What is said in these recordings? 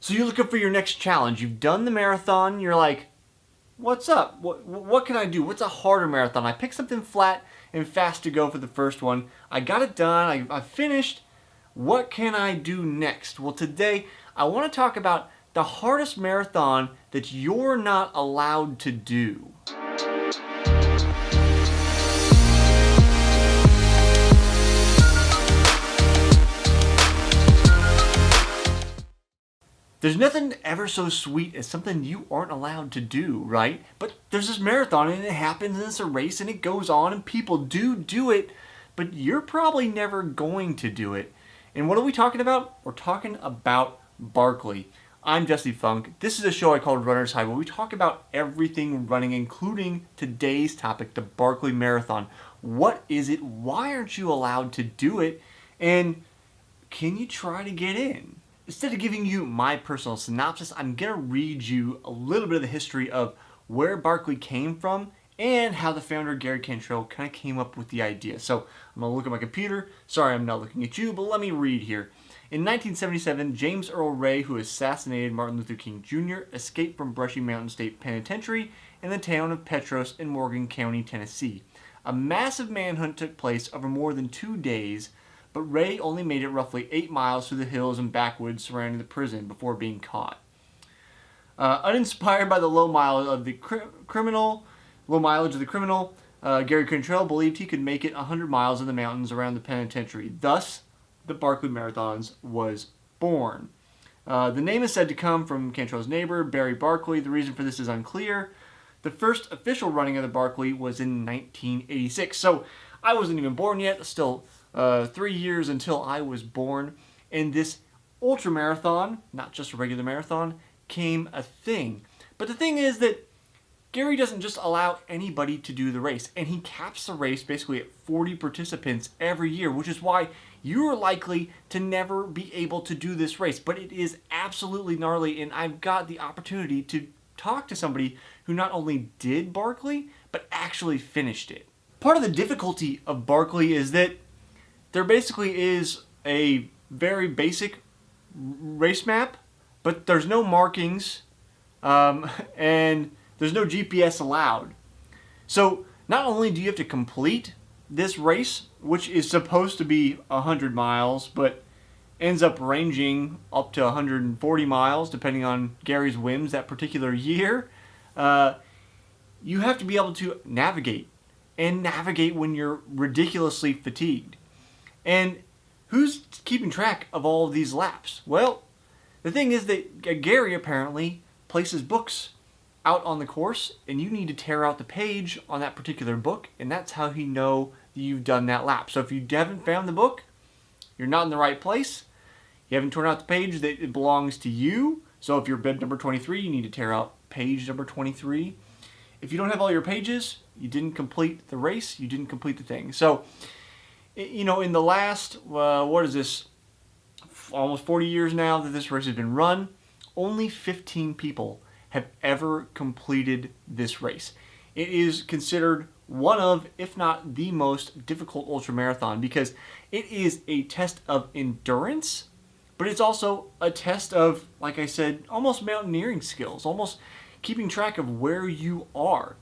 So you're looking for your next challenge. You've done the marathon. You're like, what's up? What can I do? What's a harder marathon? I picked something flat and fast to go for the first one. I got it done. I finished. What can I do next? Well, today I want to talk about the hardest marathon that you're not allowed to do. There's nothing ever so sweet as something you aren't allowed to do, right? But there's this marathon and it happens and it's a race and it goes on and people do it, but you're probably never going to do it. And what are we talking about? We're talking about Barkley. I'm Jesse Funk. This is a show I call Runner's High where we talk about everything running, including today's topic, the Barkley Marathon. What is it? Why aren't you allowed to do it? And can you try to get in? Instead of giving you my personal synopsis, I'm going to read you a little bit of the history of where Barkley came from and how the founder, Gary Cantrell, kind of came up with the idea. So I'm going to look at my computer. Sorry, I'm not looking at you, but let me read here. In 1977, James Earl Ray, who assassinated Martin Luther King Jr., escaped from Brushy Mountain State Penitentiary in the town of Petros in Morgan County, Tennessee. A massive manhunt took place over more than 2 days, but Ray only made it roughly 8 miles through the hills and backwoods surrounding the prison before being caught. Uninspired by the low mileage of the criminal, Gary Cantrell believed he could make it 100 miles in the mountains around the penitentiary. Thus, the Barkley Marathons was born. The name is said to come from Cantrell's neighbor, Barry Barkley. The reason for this is unclear. The first official running of the Barkley was in 1986. So I wasn't even born yet. Still 3 years until I was born. And this ultra marathon, not just a regular marathon, came a thing. But the thing is that Gary doesn't just allow anybody to do the race, and he caps the race basically at 40 participants every year, which is why you are likely to never be able to do this race. But it is absolutely gnarly, and I've got the opportunity to talk to somebody who not only did Barkley, but actually finished it. Part of the difficulty of Barkley is that there basically is a very basic race map, but there's no markings, and there's no GPS allowed. So not only do you have to complete this race, which is supposed to be 100 miles, but ends up ranging up to 140 miles, depending on Gary's whims that particular year, you have to be able to navigate, and navigate when you're ridiculously fatigued. And who's keeping track of all of these laps? Well, the thing is that Gary apparently places books out on the course, and you need to tear out the page on that particular book, and that's how he know that you've done that lap. So if you haven't found the book, you're not in the right place. You haven't torn out the page that it belongs to you. So if you're bib number 23, you need to tear out page number 23. If you don't have all your pages, you didn't complete the race, you didn't complete the thing. So, you know, in the last, almost 40 years now that this race has been run, only 15 people have ever completed this race. It is considered one of, if not the most difficult ultramarathon, because it is a test of endurance, but it's also a test of, like I said, almost mountaineering skills, almost keeping track of where you are.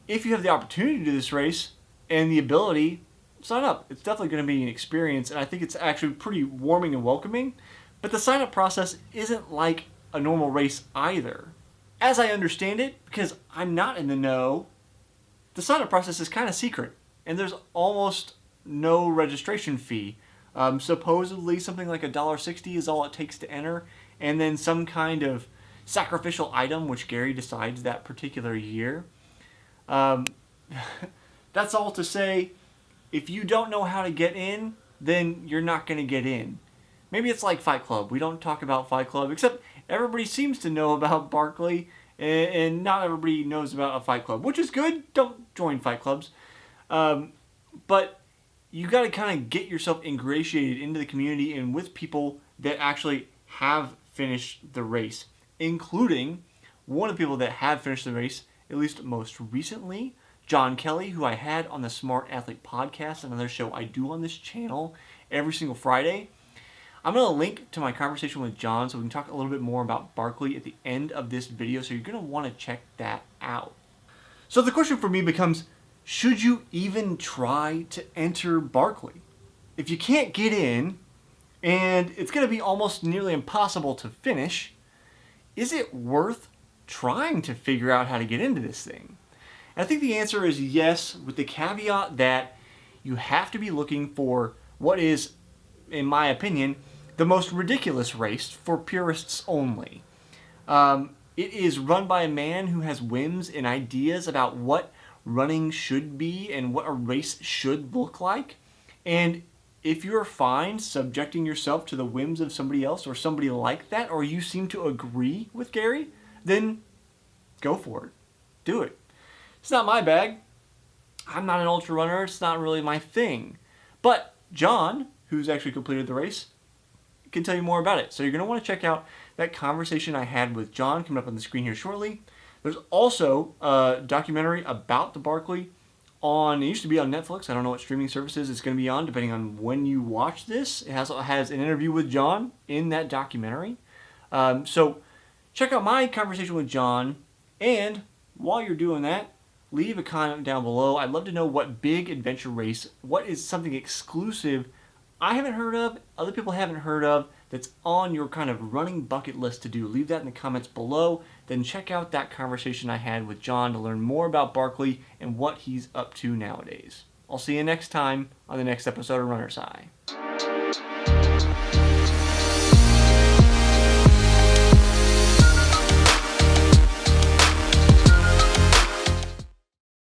If you have the opportunity to do this race and the ability, sign up. It's definitely going to be an experience, and I think it's actually pretty warming and welcoming, but the sign-up process isn't like a normal race either. As I understand it, because I'm not in the know, the sign-up process is kind of secret, and there's almost no registration fee. Supposedly something like $1.60 is all it takes to enter, and then some kind of sacrificial item, which Gary decides that particular year. That's all to say, if you don't know how to get in, then you're not going to get in. Maybe it's like Fight Club. We don't talk about Fight Club, except everybody seems to know about Barkley, and not everybody knows about a Fight Club, which is good. Don't join Fight Clubs. But you got to kind of get yourself ingratiated into the community and with people that actually have finished the race, including one of the people that have finished the race, at least most recently, John Kelly, who I had on the Smart Athlete podcast, another show I do on this channel every single Friday. I'm going to link to my conversation with John so we can talk a little bit more about Barkley at the end of this video, so you're going to want to check that out. So the question for me becomes, should you even try to enter Barkley? If you can't get in, and it's going to be almost nearly impossible to finish, is it worth trying to figure out how to get into this thing? And I think the answer is yes, with the caveat that you have to be looking for what is, in my opinion, the most ridiculous race for purists only. It is run by a man who has whims and ideas about what running should be and what a race should look like. And if you're fine subjecting yourself to the whims of somebody else or somebody like that, or you seem to agree with Gary, then go for it. Do it. It's not my bag. I'm not an ultra runner. It's not really my thing. But John, who's actually completed the race, can tell you more about it. So you're going to want to check out that conversation I had with John coming up on the screen here shortly. There's also a documentary about the Barkley it used to be on Netflix. I don't know what streaming services it's going to be on depending on when you watch this. It has an interview with John in that documentary. So check out my conversation with John, and while you're doing that, leave a comment down below. I'd love to know what big adventure race, what is something exclusive I haven't heard of, other people haven't heard of, that's on your kind of running bucket list to do. Leave that in the comments below. Then check out that conversation I had with John to learn more about Barkley and what he's up to nowadays. I'll see you next time on the next episode of Runner's High.